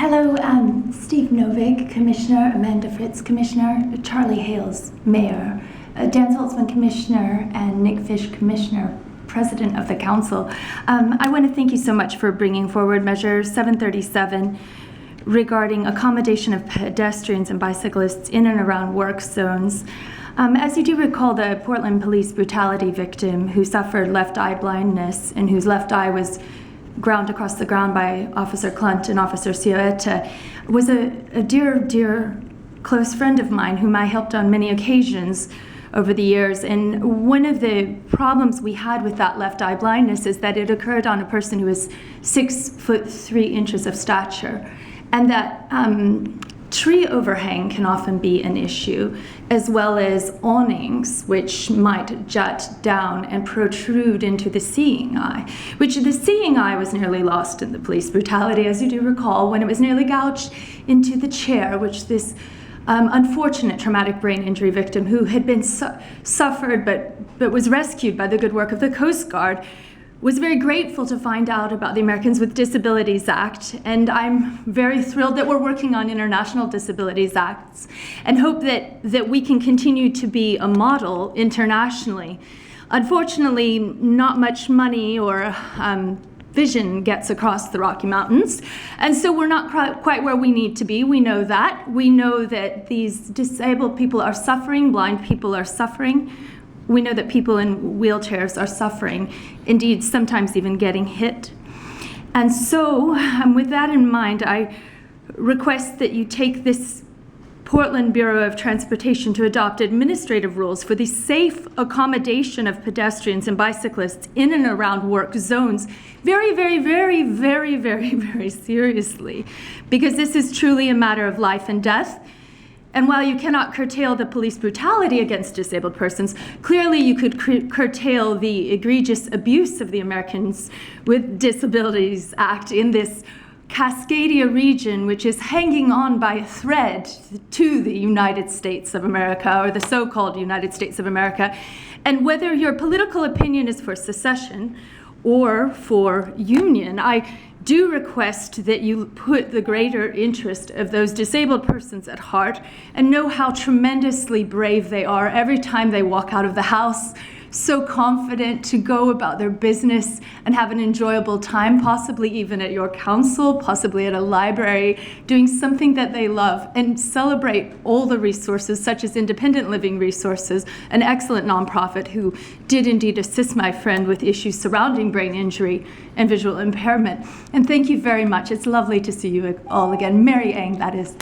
Hello, Steve Novig, Commissioner, Amanda Fritz, Commissioner, Charlie Hales, Mayor, Dan Saltzman, Commissioner, and Nick Fish, Commissioner, President of the Council. I want to thank you so much for bringing forward Measure 737 regarding accommodation of pedestrians and bicyclists in and around work zones. As you do recall, the Portland police brutality victim who suffered left eye blindness and whose left eye was ground across the ground by Officer Clunt and Officer Cioetta was a dear close friend of mine whom I helped on many occasions over the years. And one of the problems we had with that left eye blindness is that it occurred on a person who was 6'3" of stature. And that tree overhang can often be an issue, as well as awnings, which might jut down and protrude into the seeing eye, which the seeing eye was nearly lost in the police brutality, as you do recall, when it was nearly gouged into the chair, which this unfortunate traumatic brain injury victim who had been suffered but was rescued by the good work of the Coast Guard was very grateful to find out about the Americans with Disabilities Act, and I'm very thrilled that we're working on international disabilities acts and hope that we can continue to be a model internationally. Unfortunately, not much money or vision gets across the Rocky Mountains, and so we're not quite where we need to be. We know that. We know that these disabled people are suffering, blind people are suffering. We know that people in wheelchairs are suffering, indeed sometimes even getting hit. And so with that in mind, I request that you take this Portland Bureau of Transportation to adopt administrative rules for the safe accommodation of pedestrians and bicyclists in and around work zones very seriously, because this is truly a matter of life and death. And while you cannot curtail the police brutality against disabled persons, clearly you could curtail the egregious abuse of the Americans with Disabilities Act in this Cascadia region, which is hanging on by a thread to the United States of America, or the so-called United States of America. And whether your political opinion is for secession or for union, I do request that you put the greater interest of those disabled persons at heart and know how tremendously brave they are every time they walk out of the house, so confident to go about their business and have an enjoyable time, possibly even at your council, possibly at a library, doing something that they love, and celebrate all the resources, such as Independent Living Resources, an excellent nonprofit who did indeed assist my friend with issues surrounding brain injury and visual impairment. And thank you very much. It's lovely to see you all again. Mary Ang, that is.